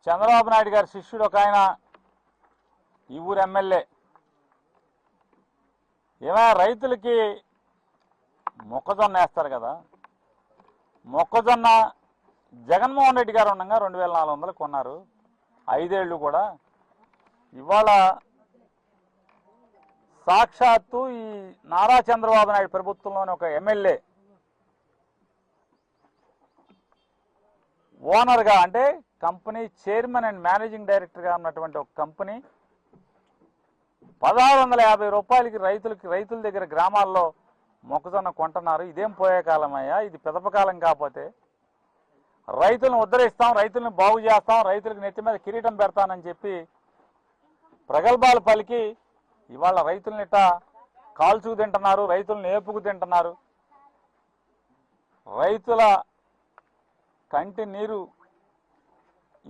చంద్రబాబు నాయుడు గారి శిష్యుడు ఒక ఆయన ఈ ఊరు ఎమ్మెల్యే ఏమైనా రైతులకి మొక్కజొన్న వేస్తారు కదా, మొక్కజొన్న జగన్మోహన్ రెడ్డి గారు ఉండగా 2400 కొన్నారు, 5 ఏళ్ళు కూడా. ఇవాళ సాక్షాత్తు ఈ నారా చంద్రబాబు నాయుడు ప్రభుత్వంలోని ఒక ఎమ్మెల్యే ఓనర్గా, అంటే కంపెనీ చైర్మన్ అండ్ మేనేజింగ్ డైరెక్టర్గా ఉన్నటువంటి ఒక కంపెనీ 1650 రూపాయలకి రైతుల దగ్గర గ్రామాల్లో మొక్కజొన్న కొంటున్నారు. ఇదేం పోయే కాలమయ్యా, ఇది పెదపకాలం. కాకపోతే రైతులను ఉద్ధరిస్తాం, రైతులను బాగు చేస్తాం, రైతులకు నెత్తి మీద కిరీటం పెడతానని చెప్పి ప్రగల్భాలు పలికి ఇవాళ రైతులని ఇట్టా కాల్చుకు తింటున్నారు, రైతులను ఏపుకు తింటున్నారు. రైతుల కంటి నీరు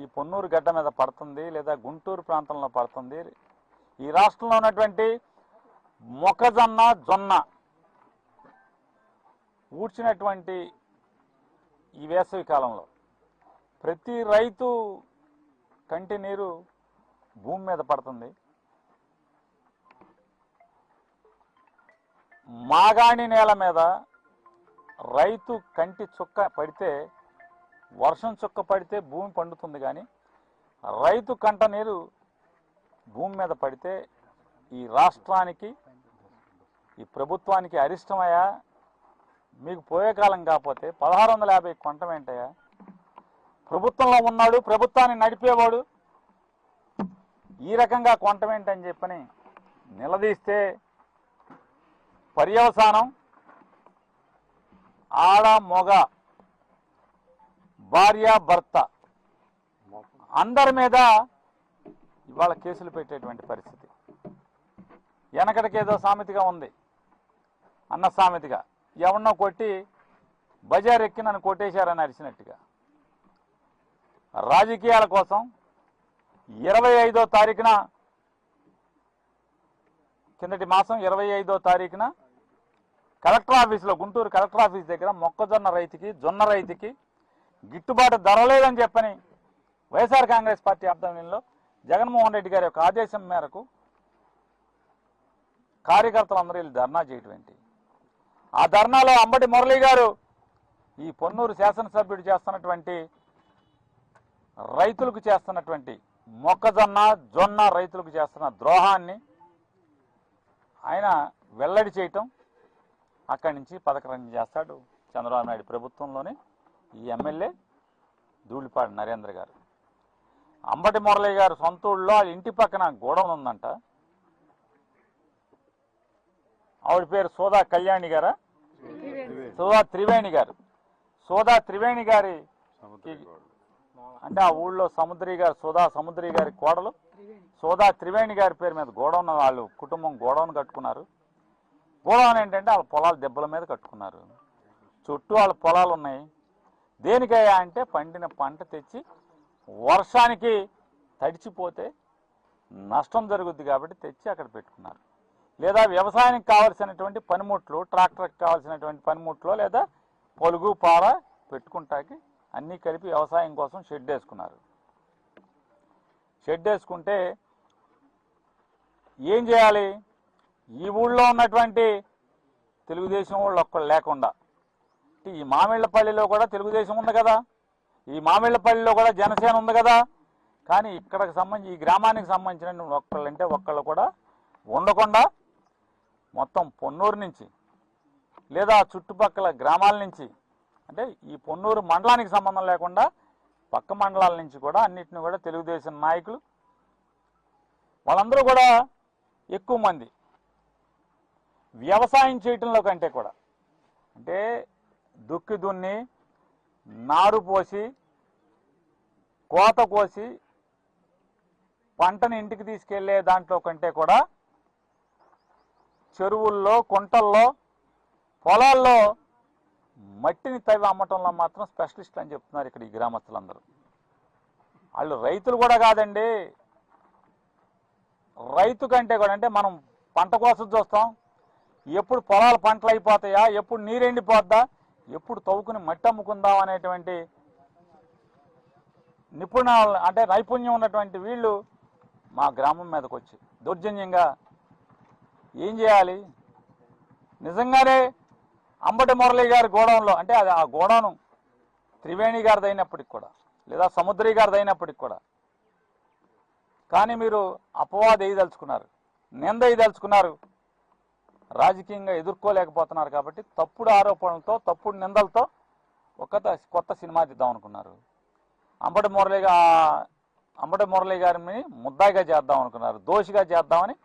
ఈ పొన్నూరు గడ్డ మీద పడుతుంది, లేదా గుంటూరు ప్రాంతంలో పడుతుంది. ఈ రాష్ట్రంలో ఉన్నటువంటి మొక్కజొన్న జొన్న ఊడ్చినటువంటి ఈ వేసవి కాలంలో ప్రతి రైతు కంటి నీరు భూమి మీద పడుతుంది. మాగాణి నేల మీద రైతు కంటి చుక్క పడితే, వర్షం చుక్క పడితే భూమి పండుతుంది, కానీ రైతు కంట నీరు భూమి మీద పడితే ఈ రాష్ట్రానికి, ఈ ప్రభుత్వానికి అరిష్టమయ్యా. మీకు పోయే కాలం కాకపోతే 1650 కొంటం ఏంటయ్యా? ప్రభుత్వంలో ఉన్నాడు, ప్రభుత్వాన్ని నడిపేవాడు ఈ రకంగా కొంటం ఏంటని చెప్పని నిలదీస్తే పర్యవసానం ఆడ మొగ భార్య భర్త అందరి మీద ఇవాళ కేసులు పెట్టేటువంటి పరిస్థితి. వెనకటికేదో సామెతగా ఉంది, అన్న సామెతగా, ఎవరినో కొట్టి బజార్ ఎక్కి నన్ను కొట్టేశారని అరిచినట్టుగా. రాజకీయాల కోసం 25వ తారీఖున, కిందటి మాసం 25వ తారీఖున కలెక్టర్ ఆఫీసులో, గుంటూరు కలెక్టర్ ఆఫీస్ దగ్గర మొక్కజొన్న రైతుకి, జొన్న రైతుకి గిట్టుబాటు ధర లేదని చెప్పని వైఎస్ఆర్ కాంగ్రెస్ పార్టీ ఆధ్వర్యంలో జగన్మోహన్ రెడ్డి గారి యొక్క ఆదేశం మేరకు కార్యకర్తలందరూ వీళ్ళు ధర్నా చేయటం ఏంటి? ఆ ధర్నాలో అంబటి మురళి గారు ఈ పొన్నూరు శాసనసభ్యుడు చేస్తున్నటువంటి రైతులకు చేస్తున్నటువంటి మొక్కజొన్న జొన్న రైతులకు చేస్తున్న ద్రోహాన్ని ఆయన వెల్లడి చేయటం, అక్కడి నుంచి పథకం చేస్తాడు చంద్రబాబు నాయుడు ప్రభుత్వంలోనే ఈ ఎమ్మెల్యే ధూళిపాడు నరేంద్ర గారు. అంబటి మురళి గారు సొంత ఊళ్ళో వాళ్ళ ఇంటి పక్కన గోడౌన్ ఉందంట. ఆవిడ పేరు సోదా కళ్యాణి గారా, సోదా త్రివేణి గారు. సోదా త్రివేణి గారి అంటే ఆ ఊళ్ళో సముద్రి గారు, సోదా సముద్రి గారి కోడలు సోదా త్రివేణి గారి పేరు మీద గోడౌన్, వాళ్ళు కుటుంబం గోడౌన్ కట్టుకున్నారు. గోడౌన్ ఏంటంటే వాళ్ళ పొలాలు దెబ్బల మీద కట్టుకున్నారు. చుట్టూ వాళ్ళ పొలాలు ఉన్నాయి. దేనికయ్యా అంటే పండిన పంట తెచ్చి వర్షానికి తడిచిపోతే నష్టం జరుగుద్ది కాబట్టి తెచ్చి అక్కడ పెట్టుకున్నారు. లేదా వ్యవసాయానికి కావాల్సినటువంటి పనిముట్లు, ట్రాక్టర్కి కావాల్సినటువంటి పనిముట్లు, లేదా పొలుగు పార పెట్టుకుంటాకి అన్నీ కలిపి వ్యవసాయం కోసం షెడ్ వేసుకున్నారు. షెడ్ వేసుకుంటే ఏం చేయాలి? ఈ ఊళ్ళో ఉన్నటువంటి తెలుగుదేశం వాళ్ళు ఒక్కళ్ళు లేకుండా, ఈ మామిళ్ళపల్లిలో కూడా తెలుగుదేశం ఉంది కదా, ఈ మామిళ్ళపల్లిలో కూడా జనసేన ఉంది కదా, కానీ ఇక్కడికి సంబంధించి ఈ గ్రామానికి సంబంధించిన ఒక్కళ్ళంటే ఒక్కళ్ళు కూడా ఉండకుండా మొత్తం పొన్నూరు నుంచి లేదా చుట్టుపక్కల గ్రామాల నుంచి, అంటే ఈ పొన్నూరు మండలానికి సంబంధం లేకుండా పక్క మండలాల నుంచి కూడా అన్నిటిని కూడా తెలుగుదేశం నాయకులు వాళ్ళందరూ కూడా ఎక్కువ మంది వ్యవసాయం చేయటంలో కంటే కూడా, అంటే దుక్కి దున్ని నారు పోసి కోత కోసి పంటని ఇంటికి తీసుకెళ్లే దాంట్లో కంటే కూడా చెరువుల్లో, కుంటల్లో, పొలాల్లో మట్టిని తవ్వి అమ్మటంలో మాత్రం స్పెషలిస్టులు అని చెప్తున్నారు ఇక్కడ ఈ గ్రామస్తులందరూ. వాళ్ళు రైతులు కూడా కాదండి, రైతు కంటే కూడా, అంటే మనం పంట కోసం చూస్తాం, ఎప్పుడు పొలాలు పంటలు అయిపోతాయా, ఎప్పుడు నీరెండిపోద్దా, ఎప్పుడు తవ్వుకుని మట్టి అమ్ముకుందాం అనేటువంటి అంటే నైపుణ్యం ఉన్నటువంటి వీళ్ళు మా గ్రామం మీదకి వచ్చి దౌర్జన్యంగా ఏం చేయాలి? నిజంగానే అంబటి మురళి గారి గోడౌన్లో, అంటే అది ఆ గోడౌను త్రివేణి గారిది అయినప్పటికి కూడా, లేదా సముద్రి గారిది అయినప్పటికి కూడా, కానీ మీరు అపవాదం వేయదలుచుకున్నారు, నింద వేయదలుచుకున్నారు, రాజకీయంగా ఎదుర్కోలేకపోతున్నారు కాబట్టి తప్పుడు ఆరోపణలతో, తప్పుడు నిందలతో కొత్త సినిమా తీద్దాం అనుకున్నారు. అంబటి మురళి గారిని ముద్దాయిగా చేద్దాం అనుకున్నారు, దోషిగా చేద్దామని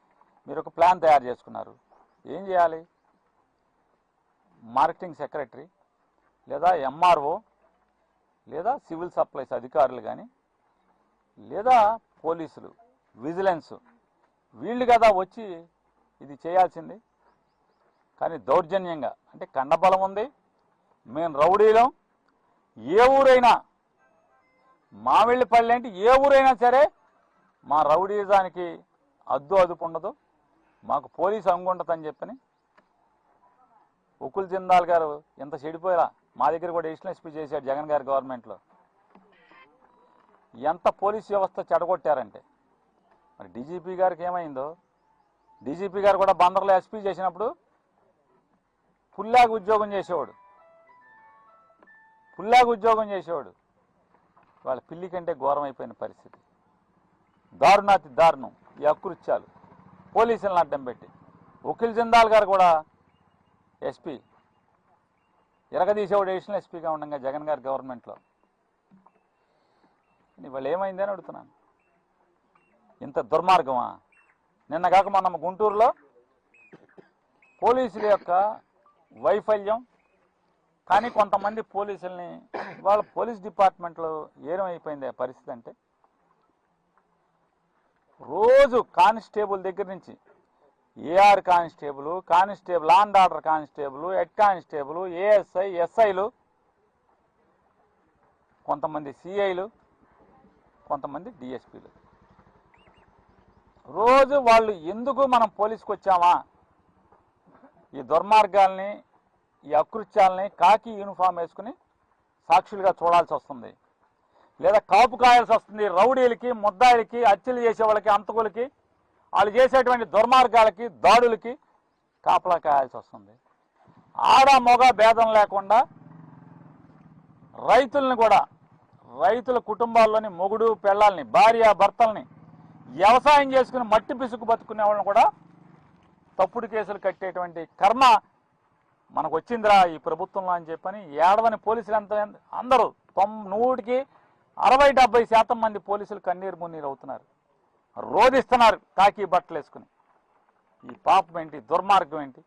మీరు ఒక ప్లాన్ తయారు చేసుకున్నారు. ఏం చేయాలి? మార్కెటింగ్ సెక్రటరీ లేదా ఎంఆర్ఓ లేదా సివిల్ సప్లైస్ అధికారులు కానీ లేదా పోలీసులు, విజిలెన్స్, వీళ్ళు కదా వచ్చి ఇది చేయాల్సింది. కానీ దౌర్జన్యంగా, అంటే కండబలం ఉంది, మేము రౌడీలం, ఏ ఊరైనా మామిళ్ళపల్లి అంటే ఏ ఊరైనా సరే మా రౌడీజానికి అదుపు ఉండదు, మాకు పోలీసు అంగుండదని చెప్పని ఉకుల్ జిందాల్ గారు ఎంత చెడిపోయారా, మా దగ్గర కూడా ఎడిషనల్ ఎస్పీ చేశాడు జగన్ గారి గవర్నమెంట్లో. ఎంత పోలీస్ వ్యవస్థ చెడగొట్టారంటే, మరి డీజీపీ గారికి ఏమైందో, డీజీపీ గారు కూడా బందర్లో ఎస్పీ చేసినప్పుడు పుల్లాగా ఉద్యోగం చేసేవాడు, వాళ్ళ పిల్లి కంటే ఘోరం అయిపోయిన పరిస్థితి. దారుణాతి దారుణం ఈ అకృత్యాలు, పోలీసులను అడ్డం పెట్టి. ఉకిల్ జిందాల్ గారు కూడా ఎస్పీ, ఎరగదీసేవాడు ఎడిషనల్ ఎస్పీగా ఉండగా జగన్ గారి గవర్నమెంట్లో. ఇవాళ ఏమైంది అని అడుగుతున్నాను. ఇంత దుర్మార్గమా? నిన్న కాక మొన్న గుంటూరులో పోలీసుల యొక్క వైఫల్యం, కానీ కొంతమంది పోలీసుల్ని వాళ్ళ పోలీస్ డిపార్ట్మెంట్లో ఏమైపోయింది పరిస్థితి అంటే, రోజు కానిస్టేబుల్ దగ్గర నుంచి AR constable, law and order constable, head constable, ASI, ఎస్ఐలు, కొంతమంది సిఐలు, కొంతమంది డిఎస్పీలు, రోజు వాళ్ళు ఎందుకు మనం పోలీసుకు వచ్చామా, ఈ దుర్మార్గాల్ని, ఈ అకృత్యాలని కాకి యూనిఫామ్ వేసుకుని సాక్షులుగా చూడాల్సి వస్తుంది, లేదా కాపు కాయాల్సి వస్తుంది. రౌడీలకి, ముద్దాయిలకి, హత్యలు చేసే వాళ్ళకి, అంతకులకి, వాళ్ళు చేసేటువంటి దుర్మార్గాలకి, దాడులకి కాపలా కాయాల్సి వస్తుంది. ఆడ మొగ భేదం లేకుండా రైతుల్ని కూడా, రైతుల కుటుంబాల్లోని మొగుడు పెళ్ళాలని, భార్య భర్తల్ని, వ్యవసాయం చేసుకుని మట్టి పిసుకు బతుకునే వాళ్ళని కూడా తప్పుడు కేసులు కట్టేటువంటి కర్మ మనకు వచ్చిందిరా ఈ ప్రభుత్వంలో అని చెప్పని ఏడవని పోలీసులు అందరూ 100కి 60-70% మంది పోలీసులు కన్నీరు మున్నీరు అవుతున్నారు, రోధిస్తున్నారు కాకి బట్టలు వేసుకుని. ఈ పాపం ఏంటి, దుర్మార్గం ఏంటి?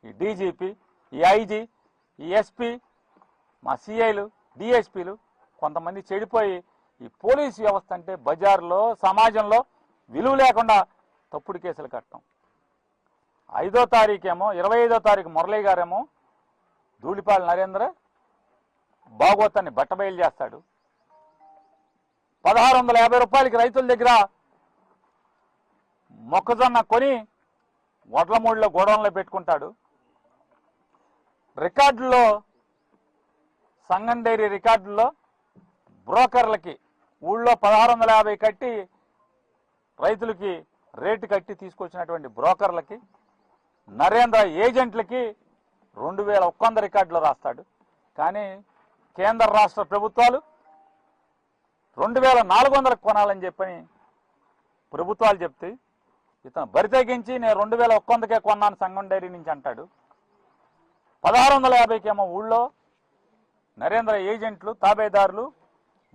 ఈ డీజీపీ, ఈ ఐజీ, ఈ ఎస్పీ, మా సిఐలు, డిఎస్పీలు కొంతమంది చెడిపోయి ఈ పోలీసు వ్యవస్థ అంటే బజార్లో, సమాజంలో విలువ లేకుండా తప్పుడు కేసులు కట్టడం. 5వ తారీఖేమో, 25వ తారీఖు మురళీ గారేమో ధూళిపాళ నరేంద్ర భాగవతాన్ని బట్టబయలు చేస్తాడు. 1650 రూపాయలకి రైతుల దగ్గర మొక్కజొన్న కొని వడ్లమూడిలో గోడౌన్లో పెట్టుకుంటాడు. రికార్డుల్లో, సంగం డైరీ రికార్డుల్లో బ్రోకర్లకి ఊళ్ళో 1650 కట్టి రైతులకి రేటు కట్టి తీసుకొచ్చినటువంటి బ్రోకర్లకి, నరేంద్ర ఏజెంట్లకి 2100 రికార్డులో రాస్తాడు. కానీ కేంద్ర రాష్ట్ర ప్రభుత్వాలు 2400 కొనాలని చెప్పని ప్రభుత్వాలు చెప్తే ఇతను బరితెగించి నేను 2100కే కొన్నాను సంగం డైరీ నుంచి అంటాడు. 1650కేమో ఊళ్ళో నరేంద్ర ఏజెంట్లు, తాబేదారులు,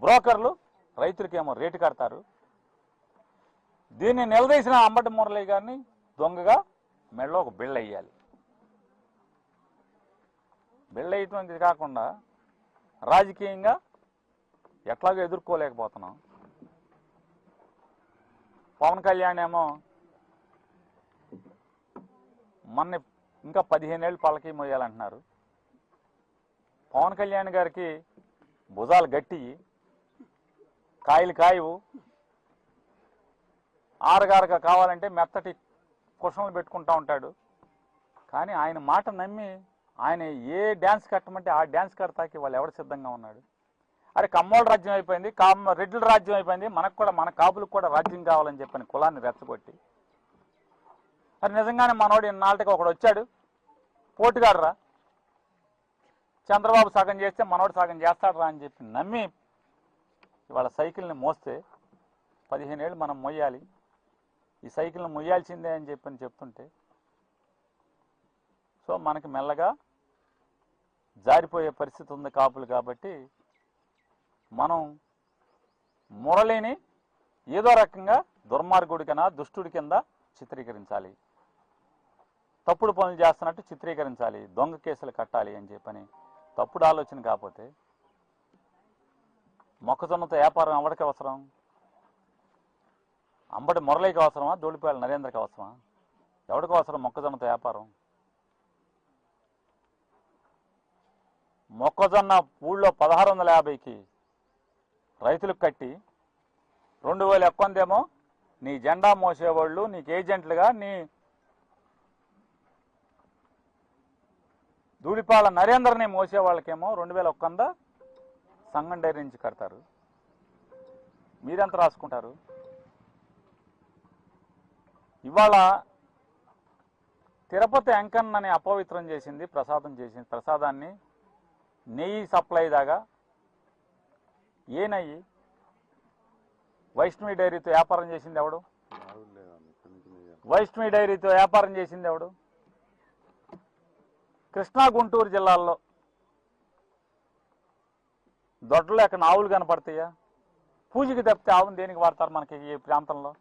బ్రోకర్లు రైతులకేమో రేటు కడతారు. దీన్ని నిలదీసిన అంబటి మురళి గారిని దొంగగా మెడలో ఒక బిళ్ళ వేయాలి. బిళ్ళ వేయటం కాకుండా రాజకీయంగా ఎట్లాగో ఎదుర్కోలేకపోతున్నాం. పవన్ కళ్యాణ్ ఏమో మొన్న ఇంకా 15 ఏళ్ళు పల్లకి మోయాలంటున్నారు. పవన్ కళ్యాణ్ గారికి భుజాలు గట్టి, కాయలు కాయవు, ఆరగారగా కావాలంటే మెత్తటి కుషన్లు పెట్టుకుంటూ ఉంటాడు. కానీ ఆయన మాట నమ్మి ఆయన ఏ డ్యాన్స్ కట్టమంటే ఆ డ్యాన్స్ కడతాకి వాళ్ళు ఎవరు సిద్ధంగా ఉన్నాడు? అరే కమ్మోళ్ళ రాజ్యం అయిపోయింది, రెడ్ల రాజ్యం అయిపోయింది, మనకు కూడా మన కాపులకు కూడా రాజ్యం కావాలని చెప్పని కులాన్ని రెచ్చగొట్టి, అది నిజంగానే మనోడు ఇన్నాళ్ళకి ఒకడు వచ్చాడు పోటుగాడురా, చంద్రబాబు సగం చేస్తే మనోడు సగం చేస్తాడురా అని చెప్పి నమ్మి ఇవాళ సైకిల్ని మోస్తే 15 ఏళ్ళు మనం మొయ్యాలి, ఈ సైకిల్ని మొయ్యాల్సిందే అని చెప్పని చెప్తుంటే సో మనకి మెల్లగా జారిపోయే పరిస్థితి ఉంది కాపులు. కాబట్టి మనం మురళిని ఏదో రకంగా దుర్మార్గుడి కింద దుష్టుడి కింద చిత్రీకరించాలి, తప్పుడు పనులు చేస్తున్నట్టు చిత్రీకరించాలి, దొంగ కేసులు కట్టాలి అని చెప్పని తప్పుడు ఆలోచన. కాకపోతే మొక్కజొన్నతో వ్యాపారం ఎవరికి అవసరం? అంబటి మురళికి అవసరమా? దూళిపాయల నరేంద్రకి అవసరమా? ఎవరికి అవసరం మొక్కజొన్నతో వ్యాపారం? మొక్కజొన్న ఊళ్ళో 1650కి రైతులకు కట్టి 2000 ఎక్కువందేమో నీ జెండా మోసేవాళ్ళు, నీకు ఏజెంట్లుగా నీ దూడిపాల నరేంద్రని మోసేవాళ్ళకేమో 2100 సంగం డైరీ నుంచి కడతారు. మీరెంత రాసుకుంటారు? ఇవాళ తిరుపతి వెంకన్నని అపవిత్రం చేసింది, ప్రసాదాన్ని నెయ్యి సప్లై దాగా ఏ నెయ్యి? వైష్ణవి డైరీతో వ్యాపారం చేసింది ఎవడు? వైష్ణవి డైరీతో వ్యాపారం చేసింది ఎవడు? కృష్ణా గుంటూరు జిల్లాల్లో దొడ్లు ఎక్కడ ఆవులు కనపడతాయా? పూజకి తప్పితే ఆవును దేనికి వాడతారు మనకి ఈ ప్రాంతంలో?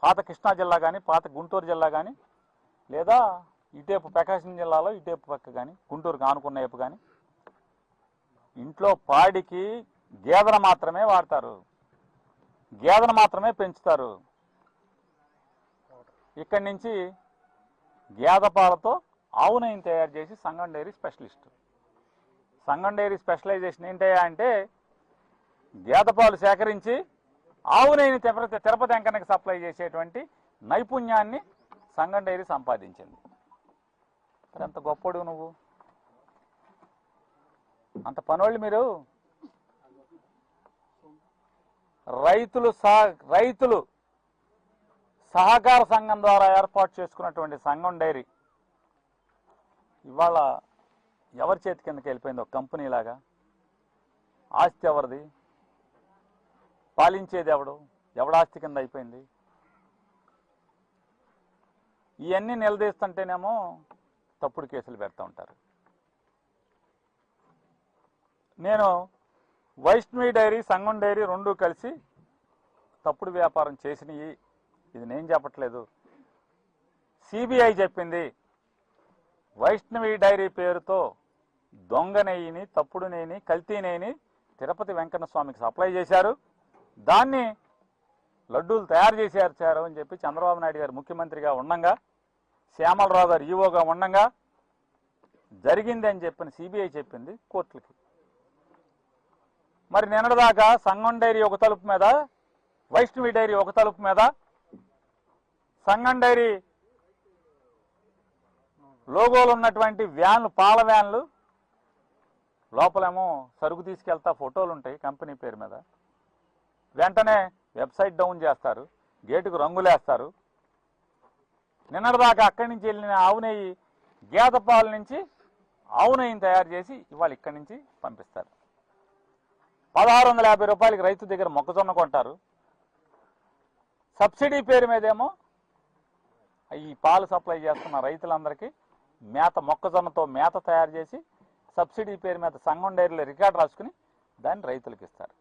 పాత కృష్ణా జిల్లా కానీ, పాత గుంటూరు జిల్లా కానీ, లేదా ఇటేపు ప్రకాశం జిల్లాలో ఇటేపు పక్క కానీ, గుంటూరుకు ఆనుకున్న వైపు కానీ ఇంట్లో పాడికి గేదెను మాత్రమే వాడతారు, గేదెను మాత్రమే పెంచుతారు. ఇక్కడి నుంచి గేదె పాలతో ఆవు నెయ్యిని తయారు చేసి సంగం డైరీ స్పెషలిస్ట్. సంగం డైరీ స్పెషలైజేషన్ ఏంటయ్యా అంటే గేదె పాలు సేకరించి ఆవు నెయ్యిని తిరుపతి వెంకన్నకి సప్లై చేసేటువంటి నైపుణ్యాన్ని సంగం డైరీ సంపాదించింది. మరి అంత గొప్పడు నువ్వు, అంత పనోళ్ళు మీరు. రైతులు సహకార సంఘం ద్వారా ఏర్పాటు చేసుకున్నటువంటి సంగం డైరీ ఇవాళ ఎవరి చేతి కిందకి వెళ్ళిపోయింది? ఒక కంపెనీ లాగా. ఆస్తి ఎవరిది? పాలించేది ఎవడు? ఎవడాస్తి కింద అయిపోయింది? ఇవన్నీ నిలదీస్తుంటేనేమో తప్పుడు కేసులు పెడతా ఉంటారు. నేను వైష్ణవి డైరీ, సంగం డైరీ రెండూ కలిసి తప్పుడు వ్యాపారం చేసినవి, ఇది నేను చెప్పట్లేదు, సిబిఐ చెప్పింది. వైష్ణవి డైరీ పేరుతో దొంగ నెయ్యిని, తప్పుడు నెయ్యిని, కల్తీ నెయ్యిని తిరుపతి వెంకన్న స్వామికి సప్లై చేశారు. దాన్ని లడ్డూలు తయారు చేశారు అని చెప్పి చంద్రబాబు నాయుడు గారు ముఖ్యమంత్రిగా ఉండంగా, శ్యామలరావు గారు ఈవోగా ఉండంగా జరిగింది అని చెప్పిన సిబిఐ చెప్పింది కోర్టులకి. మరి నిన్నటిదాకా సంగం డైరీ ఒక తలుపు మీద, వైష్ణవి డైరీ ఒక తలుపు మీద, సంగం డైరీ లోగోలు ఉన్నటువంటి వ్యాన్లు, పాల వ్యాన్లు, లోపలేమో సరుకు తీసుకెళ్తా ఫోటోలు ఉంటాయి కంపెనీ పేరు మీద. వెంటనే వెబ్సైట్ డౌన్ చేస్తారు, గేటుకు రంగులేస్తారు. నిన్నటిదాకా అక్కడి నుంచి వెళ్ళిన ఆవు నెయ్యి, గేదె పాల నుంచి ఆవు నెయ్యిని తయారు చేసి ఇవాళ ఇక్కడి నుంచి పంపిస్తారు. 1650 రూపాయలకి రైతు దగ్గర మొక్కజొన్న కొంటారు. సబ్సిడీ పేరు మీదేమో ఈ పాలు సప్లై చేస్తున్న రైతులందరికీ మేత, మొక్కజొన్నతో మేత తయారు చేసి సబ్సిడీ పేరు మీద సంగం డైరీలో రికార్డు రాసుకుని దాన్ని రైతులకు ఇస్తారు.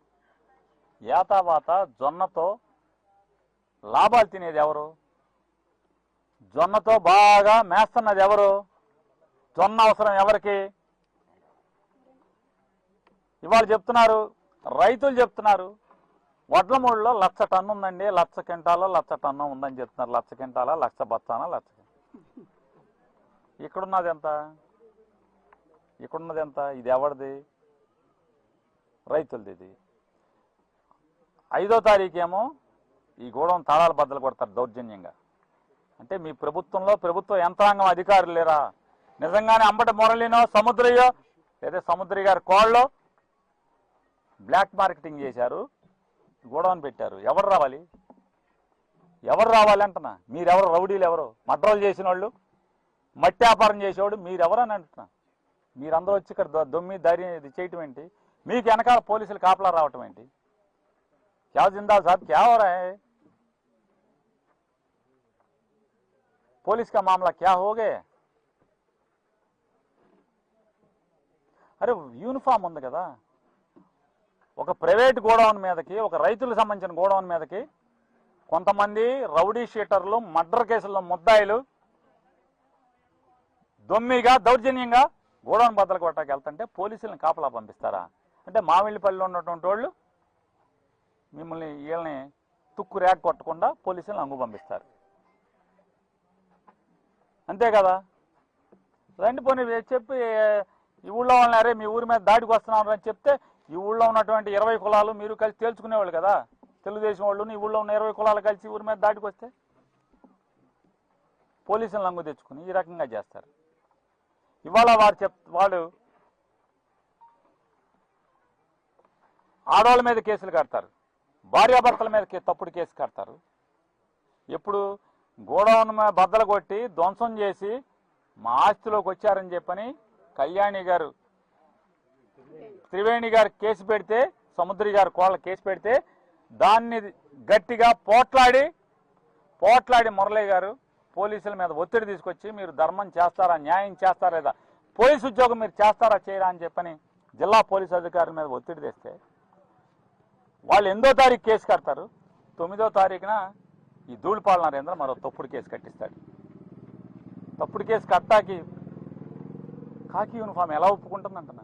ఏతావాత జొన్నతో లాభాలు తినేది ఎవరు? జొన్నతో బాగా మేస్తున్నది ఎవరు? జొన్న అవసరం ఎవరికి? ఇవాళ చెప్తున్నారు, రైతులు చెప్తున్నారు, వడ్ల మూడులో 1,00,000 టన్ను ఉందండి, 1,00,000 క్వింటాలో 1,00,000 టన్ను ఉందని చెప్తున్నారు. 1,00,000 క్వింటాలా, 1,00,000 బత్తానా, 1,00,000. ఇక్కడున్నది ఎంత? ఇక్కడున్నది ఎంత? ఇది ఎవరిది? రైతులది. ఇది 5వ తారీఖేమో ఈ గోడౌన్ తాళాలు బద్దలు కొడతారు దౌర్జన్యంగా. అంటే మీ ప్రభుత్వంలో ప్రభుత్వ యంత్రాంగం అధికారులు లేరా? నిజంగానే అంబటి మురళినో, సముద్రయ్యో, లేదా సముద్రి గారి కోళ్ళో బ్లాక్ మార్కెటింగ్ చేశారు, గోడౌన్ పెట్టారు. ఎవరు రావాలి? ఎవరు రావాలి అంటున్నా? మీరెవరు? రౌడీలు ఎవరు? మడ్రలు చేసిన వాళ్ళు, మట్టి వ్యాపారం చేసేవాడు మీరెవరు అని అంటున్నా. మీరందరూ వచ్చి ఇక్కడ దొమ్మి ధైర్యం ఇది చేయటం ఏంటి? మీకు వెనకాల పోలీసులు కాపలా రావటం ఏంటి? క్యా జిందా సాబ్, క్యా హో రहा है? పోలీస్ కా మామలా క్యా హో గయా? అరే యూనిఫామ్ ఉంది కదా. ఒక ప్రైవేట్ గోడౌన్ మీదకి, ఒక రైతులకు సంబంధించిన గోడౌన్ మీదకి కొంతమంది రౌడీ షీటర్లు, మర్డర్ కేసుల్లో ముద్దాయిలు దొమ్మిగా దౌర్జన్యంగా గోడౌన్ బద్దలు కొట్టడానికి వెళ్తుంటే పోలీసులను కాపలా పంపిస్తారా? అంటే మామిళ్ళపల్లిలో ఉన్నటువంటి వాళ్ళు మిమ్మల్ని వీళ్ళని తుక్కు రేగ కొట్టకుండా పోలీసులను అంగు పంపిస్తారు. అంతే కదా. రండి పోనీ చెప్పి ఈ ఊళ్ళో వాళ్ళని, అరే మీ ఊరి మీద దాడికి వస్తున్నారు అని చెప్తే ఈ ఊళ్ళో ఉన్నటువంటి 20 కులాలు మీరు కలిసి తేల్చుకునేవాళ్ళు కదా. తెలుగుదేశం వాళ్ళు ఈ ఊళ్ళో ఉన్న 20 కులాలు కలిసి ఊరి మీద దాడికి వస్తే పోలీసులను లంగు తెచ్చుకుని ఈ రకంగా చేస్తారు. ఇవాళ వాడు ఆడవాళ్ళ మీద కేసులు కడతారు, భార్యాభర్తల మీద తప్పుడు కేసు కడతారు. ఎప్పుడు గోడౌన్ బద్దలు కొట్టి ధ్వంసం చేసి మా ఆస్తిలోకి వచ్చారని చెప్పని కళ్యాణి గారు, త్రివేణి గారు కేసు పెడితే, సముద్రి గారు కోళ్ళ కేసు పెడితే దాన్ని గట్టిగా పోట్లాడి మురళి గారు పోలీసుల మీద ఒత్తిడి తీసుకొచ్చి మీరు ధర్మం చేస్తారా, న్యాయం చేస్తారా, లేదా పోలీసు ఉద్యోగం మీరు చేస్తారా చేయరా అని చెప్పని జిల్లా పోలీసు అధికారుల మీద ఒత్తిడి తెస్తే వాళ్ళు 8వ తారీఖు కేసు కడతారు. 9వ తారీఖున ఈ ధూళిపాల నరేంద్ర మరో తప్పుడు కేసు కట్టిస్తాడు. తప్పుడు కేసు కట్టాకి కాకి యూనిఫామ్ ఎలా ఒప్పుకుంటుందంటున్నా?